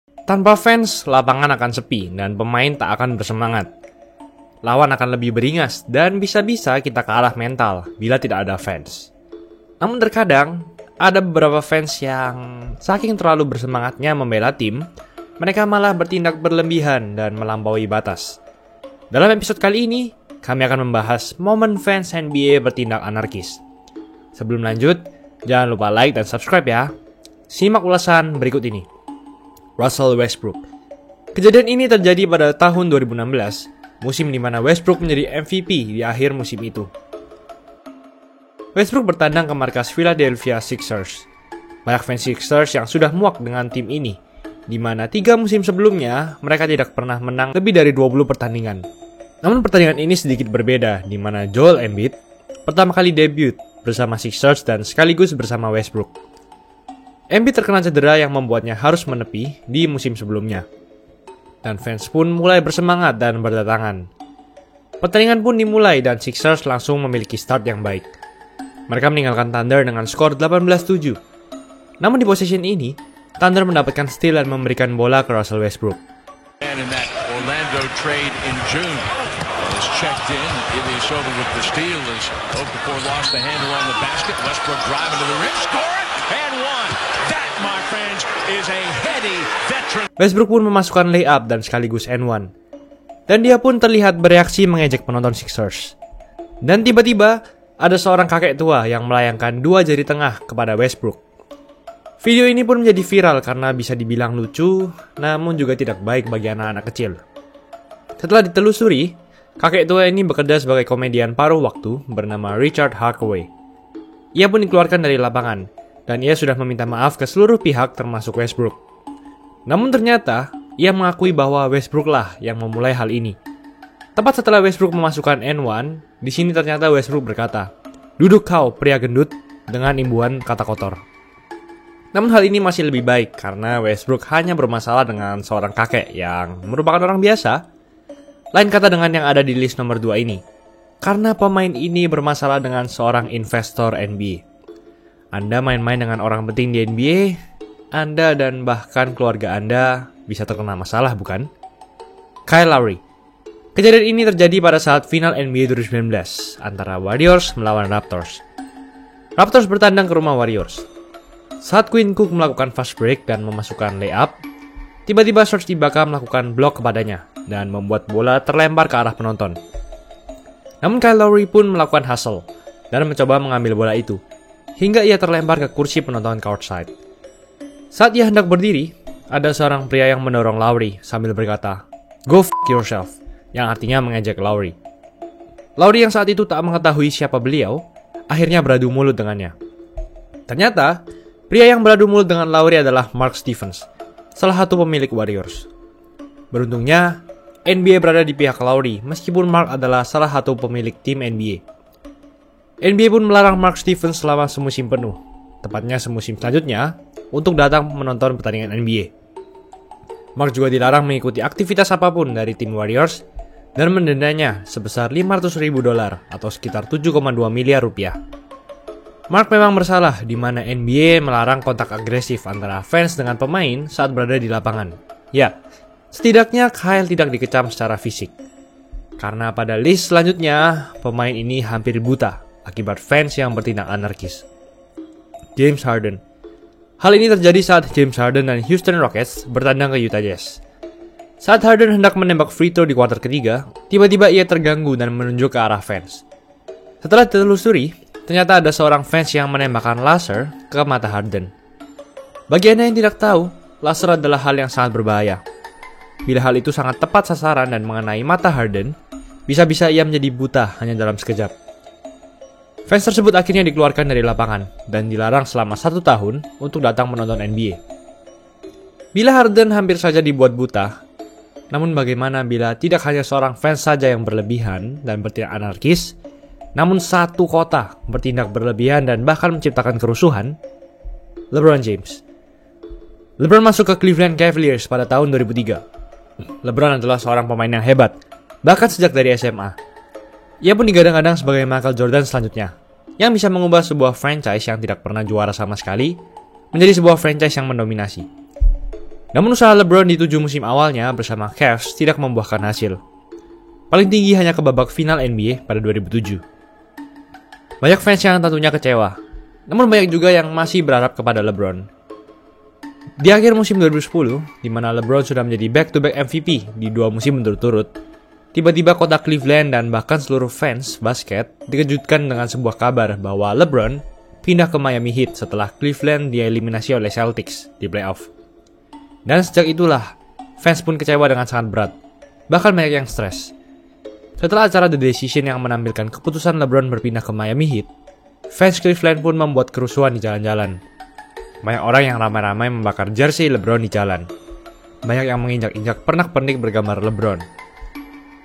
Tanpa fans, lapangan akan sepi dan pemain tak akan bersemangat. Lawan akan lebih beringas dan bisa-bisa kita kalah mental bila tidak ada fans. Namun terkadang, ada beberapa fans yang saking terlalu bersemangatnya membela tim, mereka malah bertindak berlebihan dan melampaui batas. Dalam episode kali ini, kami akan membahas momen fans NBA bertindak anarkis. Sebelum lanjut, jangan lupa like dan subscribe ya. Simak ulasan berikut ini. Russell Westbrook. Kejadian ini terjadi pada tahun 2016, musim di mana Westbrook menjadi MVP di akhir musim itu. Westbrook bertandang ke markas Philadelphia Sixers. Banyak fans Sixers yang sudah muak dengan tim ini, di mana 3 musim sebelumnya mereka tidak pernah menang lebih dari 20 pertandingan. Namun pertandingan ini sedikit berbeda, di mana Joel Embiid pertama kali debut bersama Sixers dan sekaligus bersama Westbrook. Embiid terkena cedera yang membuatnya harus menepi di musim sebelumnya. Dan fans pun mulai bersemangat dan berdatangan. Pertandingan pun dimulai dan Sixers langsung memiliki start yang baik. Mereka meninggalkan Thunder dengan skor 18-7. Namun di possession ini, Thunder mendapatkan steal dan memberikan bola ke Russell Westbrook. And in that Orlando trade in June is checked in. Ilyasova with the steal as Okafor lost the handle on the basket. Westbrook driving to the rim, score it, and one. That, my friends, is a heady veteran. Westbrook pun memasukkan layup dan sekaligus and-one. Dan dia pun terlihat bereaksi mengejek penonton Sixers. Dan tiba-tiba, ada seorang kakek tua yang melayangkan 2 jari tengah kepada Westbrook. Video ini pun menjadi viral karena bisa dibilang lucu, namun juga tidak baik bagi anak-anak kecil. Setelah ditelusuri, kakek tua ini bekerja sebagai komedian paruh waktu bernama Richard Harkaway. Ia pun dikeluarkan dari lapangan, dan ia sudah meminta maaf ke seluruh pihak termasuk Westbrook. Namun ternyata, ia mengakui bahwa Westbrook lah yang memulai hal ini. Tepat setelah Westbrook memasukkan and-one, di sini ternyata Westbrook berkata, "Duduk kau, pria gendut," dengan imbuhan kata kotor. Namun hal ini masih lebih baik karena Westbrook hanya bermasalah dengan seorang kakek yang merupakan orang biasa. Lain kata dengan yang ada di list nomor 2 ini. Karena pemain ini bermasalah dengan seorang investor NBA. Anda main-main dengan orang penting di NBA, Anda dan bahkan keluarga Anda bisa terkena masalah, bukan? Kyle Lowry. Kejadian ini terjadi pada saat final NBA 2019 antara Warriors melawan Raptors. Raptors bertandang ke rumah Warriors. Saat Quinn Cook melakukan fast break dan memasukkan layup, tiba-tiba Serge Ibaka melakukan blok kepadanya dan membuat bola terlempar ke arah penonton. Namun Kyle Lowry pun melakukan hustle dan mencoba mengambil bola itu, hingga ia terlempar ke kursi penonton courtside. Saat ia hendak berdiri, ada seorang pria yang mendorong Lowry sambil berkata, "Go f*** yourself," yang artinya mengejek Lowry. Lowry yang saat itu tak mengetahui siapa beliau, akhirnya beradu mulut dengannya. Ternyata, pria yang beradu mulut dengan Lowry adalah Mark Stevens, salah satu pemilik Warriors. Beruntungnya, NBA berada di pihak Lowry meskipun Mark adalah salah satu pemilik tim NBA. NBA pun melarang Mark Stevens selama semusim penuh, tepatnya semusim selanjutnya, untuk datang menonton pertandingan NBA. Mark juga dilarang mengikuti aktivitas apapun dari tim Warriors dan mendendanya sebesar $500,000 atau sekitar 7,2 miliar rupiah. Mark memang bersalah di mana NBA melarang kontak agresif antara fans dengan pemain saat berada di lapangan. Ya, setidaknya Kyle tidak dikecam secara fisik. Karena pada list selanjutnya, pemain ini hampir buta akibat fans yang bertindak anarkis. James Harden. Hal ini terjadi saat James Harden dan Houston Rockets bertandang ke Utah Jazz. Saat Harden hendak menembak free throw di kuarter ketiga, tiba-tiba ia terganggu dan menunjuk ke arah fans. Setelah ditelusuri, ternyata ada seorang fans yang menembakkan laser ke mata Harden. Bagi Anda yang tidak tahu, laser adalah hal yang sangat berbahaya. Bila hal itu sangat tepat sasaran dan mengenai mata Harden, bisa-bisa ia menjadi buta hanya dalam sekejap. Fans tersebut akhirnya dikeluarkan dari lapangan dan dilarang selama 1 tahun untuk datang menonton NBA. Bila Harden hampir saja dibuat buta, namun bagaimana bila tidak hanya seorang fans saja yang berlebihan dan bertindak anarkis, namun satu kota bertindak berlebihan dan bahkan menciptakan kerusuhan? LeBron James. LeBron masuk ke Cleveland Cavaliers pada tahun 2003. LeBron adalah seorang pemain yang hebat, bahkan sejak dari SMA. Ia pun digadang-gadang sebagai Michael Jordan selanjutnya, yang bisa mengubah sebuah franchise yang tidak pernah juara sama sekali menjadi sebuah franchise yang mendominasi. Namun usaha LeBron di 7 musim awalnya bersama Cavs tidak membuahkan hasil. Paling tinggi hanya ke babak final NBA pada 2007. Banyak fans yang tentunya kecewa, namun banyak juga yang masih berharap kepada LeBron. Di akhir musim 2010, di mana LeBron sudah menjadi back-to-back MVP di 2 musim berturut-turut, tiba-tiba kota Cleveland dan bahkan seluruh fans basket dikejutkan dengan sebuah kabar bahwa LeBron pindah ke Miami Heat setelah Cleveland dieliminasi oleh Celtics di playoff. Dan sejak itulah, fans pun kecewa dengan sangat berat, bahkan banyak yang stres. Setelah acara The Decision yang menampilkan keputusan LeBron berpindah ke Miami Heat, fans Cleveland pun membuat kerusuhan di jalan-jalan. Banyak orang yang ramai-ramai membakar jersey LeBron di jalan. Banyak yang menginjak-injak pernak-pernik bergambar LeBron.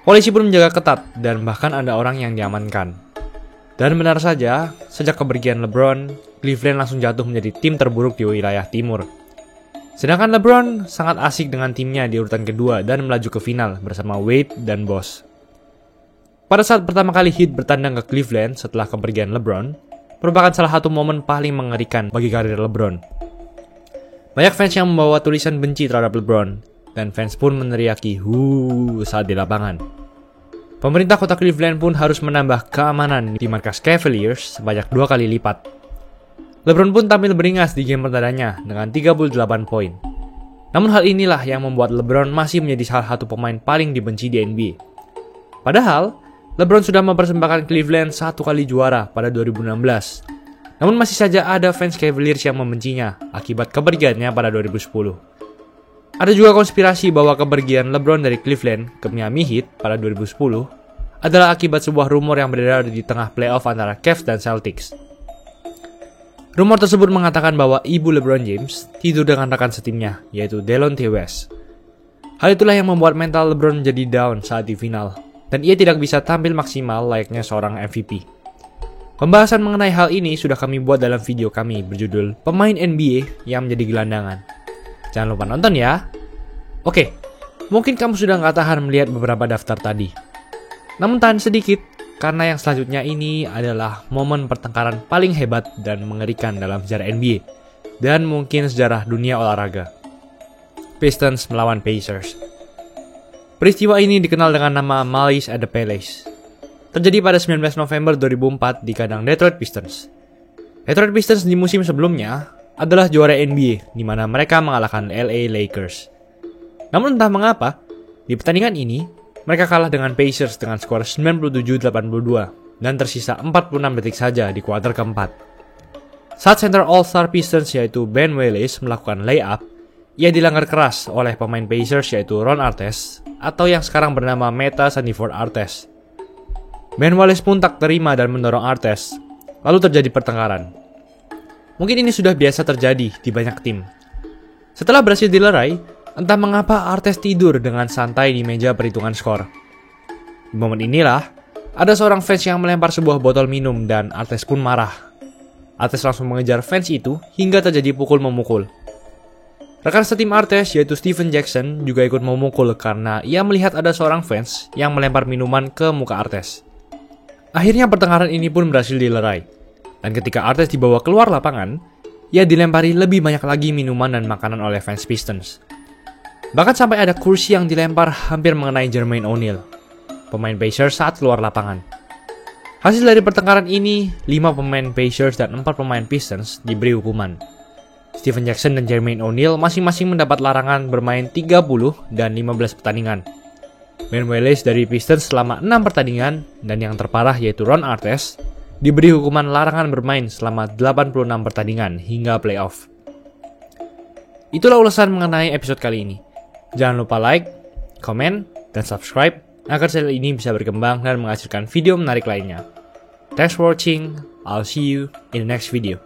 Polisi pun menjaga ketat dan bahkan ada orang yang diamankan. Dan benar saja, sejak kepergian LeBron, Cleveland langsung jatuh menjadi tim terburuk di wilayah timur. Sedangkan LeBron sangat asik dengan timnya di urutan kedua dan melaju ke final bersama Wade dan Bosh. Pada saat pertama kali Heat bertandang ke Cleveland setelah kepergian LeBron, merupakan salah satu momen paling mengerikan bagi karir LeBron. Banyak fans yang membawa tulisan benci terhadap LeBron, dan fans pun meneriaki "Huu" saat di lapangan. Pemerintah kota Cleveland pun harus menambah keamanan di markas Cavaliers sebanyak 2 kali lipat. LeBron pun tampil beringas di game pertamanya dengan 38 poin. Namun hal inilah yang membuat LeBron masih menjadi salah satu pemain paling dibenci di NBA. Padahal, LeBron sudah mempersembahkan Cleveland 1 kali juara pada 2016. Namun masih saja ada fans Cavaliers yang membencinya akibat kepergiannya pada 2010. Ada juga konspirasi bahwa kepergian LeBron dari Cleveland ke Miami Heat pada 2010 adalah akibat sebuah rumor yang beredar di tengah playoff antara Cavs dan Celtics. Rumor tersebut mengatakan bahwa ibu LeBron James tidur dengan rekan setimnya, yaitu Delonte West. Hal itulah yang membuat mental LeBron menjadi down saat di final, dan ia tidak bisa tampil maksimal layaknya seorang MVP. Pembahasan mengenai hal ini sudah kami buat dalam video kami berjudul Pemain NBA yang menjadi gelandangan. Jangan lupa nonton ya. Oke, mungkin kamu sudah gak tahan melihat beberapa daftar tadi. Namun tahan sedikit, karena yang selanjutnya ini adalah momen pertengkaran paling hebat dan mengerikan dalam sejarah NBA, dan mungkin sejarah dunia olahraga. Pistons melawan Pacers. Peristiwa ini dikenal dengan nama Malice at the Palace. Terjadi pada 19 November 2004 di kandang Detroit Pistons. Detroit Pistons di musim sebelumnya adalah juara NBA, di mana mereka mengalahkan LA Lakers. Namun entah mengapa, di pertandingan ini, mereka kalah dengan Pacers dengan skor 97-82 dan tersisa 46 detik saja di kuarter keempat. Saat center All-Star Pistons yaitu Ben Wallace melakukan layup, ia dilanggar keras oleh pemain Pacers yaitu Ron Artest atau yang sekarang bernama Meta Sanford Artest. Ben Wallace pun tak terima dan mendorong Artest, lalu terjadi pertengkaran. Mungkin ini sudah biasa terjadi di banyak tim. Setelah berhasil dilerai, entah mengapa Artest tidur dengan santai di meja perhitungan skor. Di momen inilah, ada seorang fans yang melempar sebuah botol minum dan Artest pun marah. Artest langsung mengejar fans itu hingga terjadi pukul-memukul. Rekan setim Artest yaitu Stephen Jackson juga ikut memukul karena ia melihat ada seorang fans yang melempar minuman ke muka Artest. Akhirnya pertengkaran ini pun berhasil dilerai. Dan ketika Artest dibawa keluar lapangan, ia dilempari lebih banyak lagi minuman dan makanan oleh fans Pistons. Bahkan sampai ada kursi yang dilempar hampir mengenai Jermaine O'Neal, pemain Pacers saat keluar lapangan. Hasil dari pertengkaran ini, 5 pemain Pacers dan 4 pemain Pistons diberi hukuman. Stephen Jackson dan Jermaine O'Neal masing-masing mendapat larangan bermain 30 dan 15 pertandingan. Ben Wallace dari Pistons selama 6 pertandingan dan yang terparah yaitu Ron Artest diberi hukuman larangan bermain selama 86 pertandingan hingga playoff. Itulah ulasan mengenai episode kali ini. Jangan lupa like, komen, dan subscribe agar channel ini bisa berkembang dan menghasilkan video menarik lainnya. Thanks for watching. I'll see you in the next video.